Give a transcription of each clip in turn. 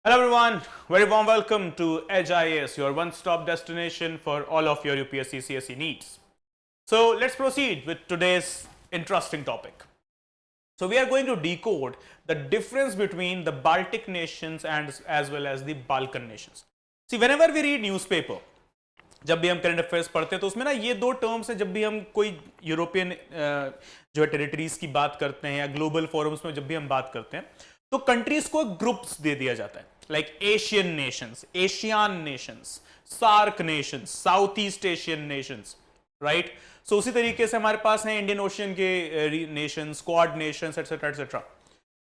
Hello everyone, very warm welcome to Edge IAS, your one-stop destination for all of your UPSC CSE needs. So let's proceed with today's interesting topic. So we are going to decode the difference between the Baltic nations and as well as the Balkan nations. See, whenever we read newspaper, जब भी हम current affairs पढ़ते हैं तो उसमें ना ये दो टर्म्स है. जब भी हम कोई यूरोपियन जो है टेरिटरीज की बात करते हैं या ग्लोबल फोरम्स में जब भी हम बात करते हैं तो कंट्रीज को ग्रुप्स दे दिया जाता है, like Asian nations, ASEAN nations, SAARC nations, south east Asian nations, right. So उसी तरीके से हमारे पास है इंडियन ओशियन के nations, Quad nations, etcetera etcetera.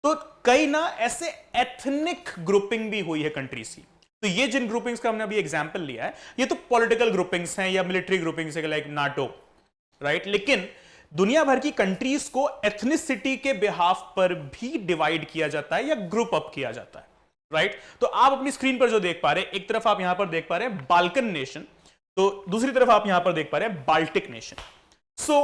तो कई ना ऐसे एथनिक ग्रुपिंग भी हुई है कंट्रीज की. तो ये जिन ग्रुपिंग्स का हमने अभी एग्जांपल लिया है ये तो पॉलिटिकल ग्रुपिंग्स हैं या मिलिट्री ग्रुपिंग्स है, लाइक नाटो, राइट. लेकिन दुनिया भर की कंट्रीज को एथनिसिटी के बिहाफ पर भी डिवाइड किया जाता है या ग्रुप अप किया जाता है, राइट. तो आप अपनी स्क्रीन पर जो देख पा रहे हैं, एक तरफ आप यहां पर देख पा रहे हैं बाल्कन नेशन, तो दूसरी तरफ आप यहां पर देख पा रहे हैं Baltic nation. So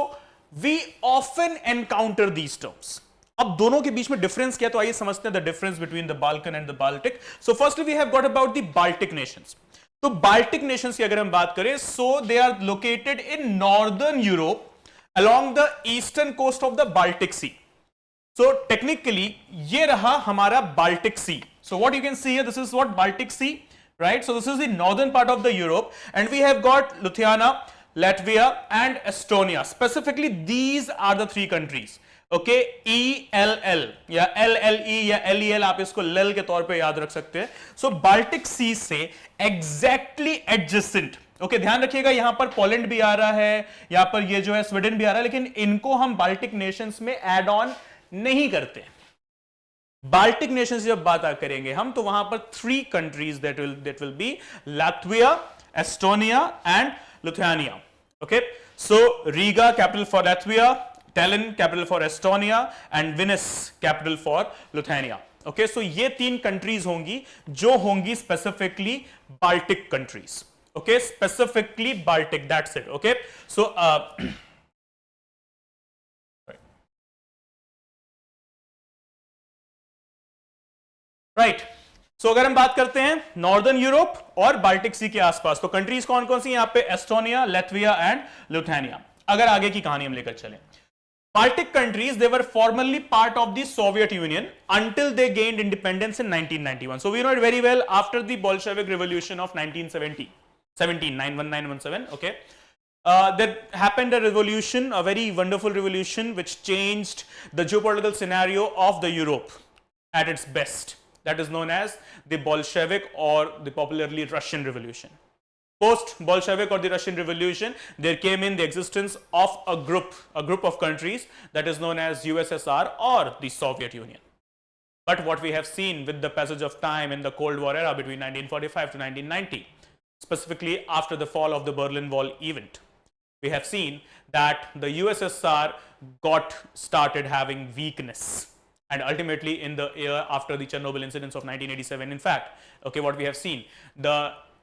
we often encounter these terms. अब दोनों के बीच में डिफरेंस क्या है तो आइए समझते हैं the difference between the Balkan and the Baltic. So firstly we have got about the Baltic nations. तो बाल्टिक नेशंस की अगर हम बात करें so they are located in northern Europe along the eastern coast of the Baltic Sea. So technically ये रहा हमारा Baltic Sea. So what you can see here, this is what Baltic Sea, right? So this is the northern part of the Europe and we have got Lithuania, Latvia and Estonia. Specifically these are the three countries. Okay, ELL या LLE या LEL आप इसको LEL के तौर पे याद रख सकते हैं. So Baltic Sea से exactly adjacent. ओके, ध्यान रखिएगा यहां पर पोलैंड भी आ रहा है, यहां पर ये जो है स्वीडन भी आ रहा है, लेकिन इनको हम बाल्टिक नेशंस में ऐड ऑन नहीं करते. बाल्टिक नेशंस जब बात करेंगे हम तो वहां पर three countries that will be Latvia, Estonia and Lithuania. Okay, so Riga capital for Latvia, Tallinn capital for Estonia and Vilnius capital for Lithuania. Okay, so ये तीन कंट्रीज होंगी जो होंगी specifically Baltic countries. Okay, specifically Baltic, that's it. Okay, so right. So अगर हम बात करते हैं नॉर्दर्न यूरोप और बाल्टिक सी के आसपास तो कंट्रीज कौन कौन सी यहां पे एस्टोनिया, लात्विया एंड लिथुआनिया. अगर आगे की कहानी हम लेकर चलें, Baltic countries, they were formerly part of the Soviet Union until they gained independence in 1991. So we know it very well after the Bolshevik Revolution of 1917, 91917. Okay, there happened a revolution, a very wonderful revolution, which changed the geopolitical scenario of the Europe at its best. That is known as the Bolshevik or the popularly Russian Revolution. Post Bolshevik or the Russian Revolution, there came in the existence of a group of countries that is known as USSR or the Soviet Union. But what we have seen with the passage of time in the Cold War era between 1945 to 1990, specifically after the fall of the Berlin Wall event, we have seen that the USSR got started having weakness. And ultimately in the year after the Chernobyl incidents of 1987, in fact, okay, what we have seen, the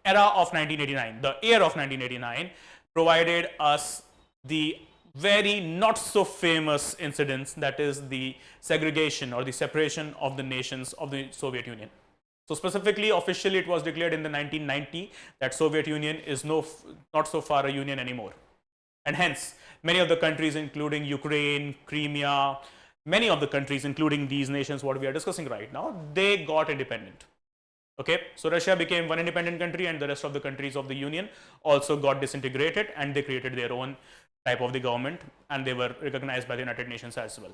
era of 1989, the year of 1989 provided us the very not so famous incidents, that is the segregation or the separation of the nations of the Soviet Union. So specifically, officially it was declared in the 1990 that Soviet Union is not so far a union anymore. And hence, many of the countries including Ukraine, Crimea, many of the countries including these nations what we are discussing right now, they got independent. Okay, so Russia became one independent country and the rest of the countries of the Union also got disintegrated and they created their own type of the government and they were recognized by the United Nations as well.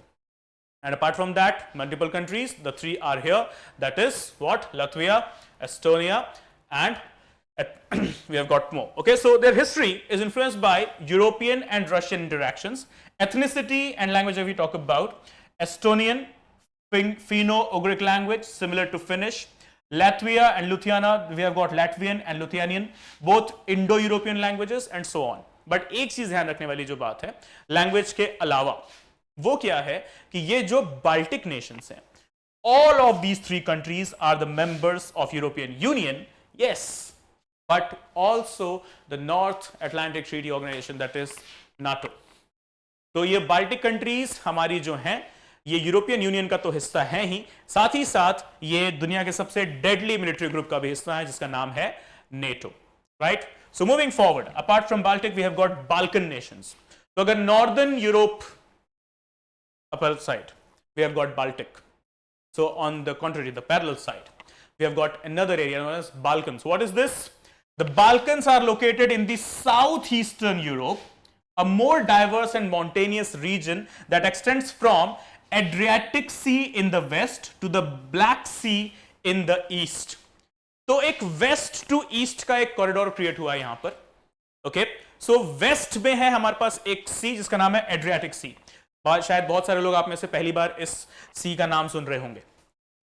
And apart from that, multiple countries, the three are here, that is what? Latvia, Estonia and we have got more. Okay, so their history is influenced by European and Russian interactions, ethnicity and language that we talk about, Estonian, Finno-Ugric language similar to Finnish, Latvia and Lithuania, we have got Latvian and Lithuanian, both Indo-European languages and so on. But एक चीज ध्यान रखने वाली जो बात है language के अलावा वो क्या है कि ये जो बाल्टिक नेशंस हैं, all of these three countries are the members of European Union, yes, but also the North Atlantic Treaty Organization, that is NATO. तो ये बाल्टिक कंट्रीज हमारी जो हैं ये यूरोपियन यूनियन का तो हिस्सा है ही, साथ ही साथ ये दुनिया के सबसे डेडली मिलिट्री ग्रुप का भी हिस्सा है जिसका नाम है NATO, right. So moving forward, apart from Baltic we have got Balkan nations. तो अगर northern Europe upper side we have got Baltic, so on the contrary, the parallel side, we have got another area known as Balkans. What is this? The Balkans are located in the southeastern Europe, a more diverse and mountainous region that extends from Adriatic Sea in the west to the Black Sea in the east. तो एक waste to east का एक corridor create हुआ है यहां पर, okay. सो waste में है हमारे पास एक सी जिसका नाम है एड्रियाटिक सी। शायद बहुत सारे लोग आप में से पहली बार इस सी का नाम सुन रहे होंगे।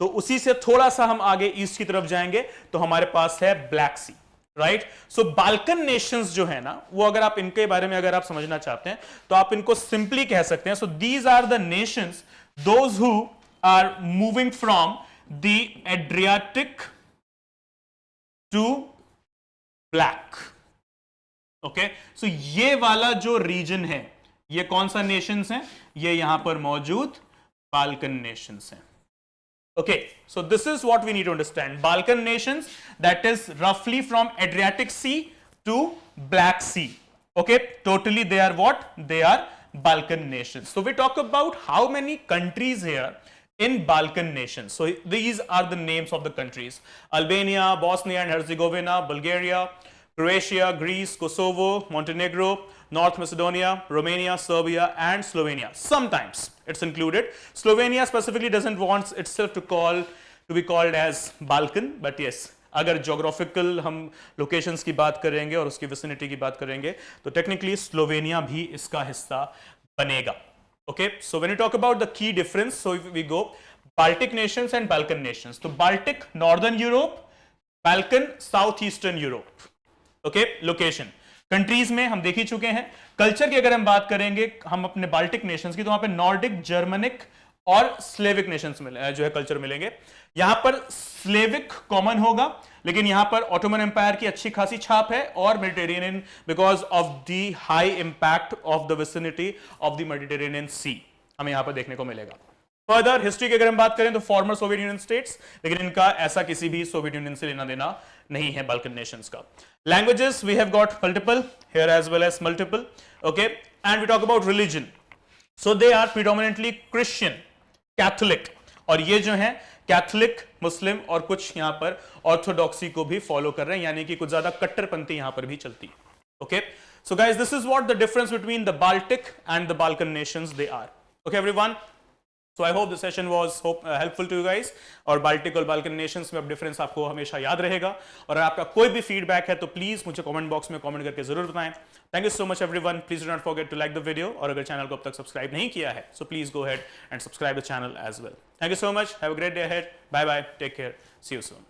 तो उसी से थोड़ा सा हम आगे ईस्ट की तरफ जाएंगे तो हमारे पास है ब्लैक सी, राइट। सो बाल्कन नेशंस जो है ना, वो अगर आप इनके बारे में अगर आप समझना चाहते हैं तो आप इनको सिंपली कह सकते हैं, so these are the nations those who are moving from the Adriatic to Black, okay. So ये वाला जो रीजन है ये कौन सा नेशंस है? ये यहां पर मौजूद बाल्कन नेशंस हैं, okay। So this is what we need to understand, Balkan nations, that is roughly from Adriatic Sea to Black Sea, okay। Totally they are what? They are Balkan nations. So we talk about how many countries here in Balkan nations. So these are the names of the countries: Albania, Bosnia and Herzegovina, Bulgaria, Croatia, Greece, Kosovo, Montenegro, North Macedonia, Romania, Serbia and Slovenia. Sometimes it's included. Slovenia specifically doesn't want itself to be called as Balkan, but yes, अगर geographical हम locations की बात करेंगे और उसकी vicinity की बात करेंगे तो technically Slovenia भी इसका हिस्सा बनेगा, okay। So when you talk about the key difference, so if we go Baltic nations and Balkan nations, तो Baltic Northern Europe, Balkan Southeastern Europe, okay. Location countries में हम देख ही चुके हैं। कल्चर की अगर हम बात करेंगे हम अपने बाल्टिक नेशंस की, तो वहां पे नॉर्डिक, जर्मनिक और स्लेविक नेशंस जो है कल्चर मिलेंगे। यहां पर स्लेविक कॉमन होगा, लेकिन यहां पर ऑटोमन एम्पायर की अच्छी खासी छाप है और Mediterranean, because of the high impact of the vicinity of the Mediterranean sea हमें यहां पर देखने को मिलेगा। फर्दर हिस्ट्री की अगर हम बात करें तो फॉर्मर सोवियत यूनियन स्टेट्स, लेकिन इनका ऐसा किसी भी सोवियत यूनियन से लेना देना नहीं है बाल्कन नेशंस का। Languages we have got multiple here as well as multiple, okay. And we talk about religion, so they are predominantly Christian, Catholic, और ये जो है कैथोलिक, मुस्लिम और कुछ यहां पर ऑर्थोडॉक्सी को भी फॉलो कर रहे हैं, यानी कि कुछ ज्यादा कट्टरपंथी यहां पर भी चलती है, okay. So guys, this is what the difference between the Baltic and the Balkan nations they are, okay everyone. So I hope the session was helpful to you guys, और बाल्टिक और बाल्कन नेशंस में अब difference आपको हमेशा याद रहेगा। और अगर आपका कोई भी फीडबैक है तो प्लीज मुझे कमेंट बॉक्स में कमेंट करके जरूर बताएं। Thank you so much everyone, please do not forget to like the video, और अगर चैनल को अब तक सब्सक्राइब नहीं किया है so please go ahead and subscribe the channel as well. Thank you so much, have a great day ahead, bye bye, take care, see you soon.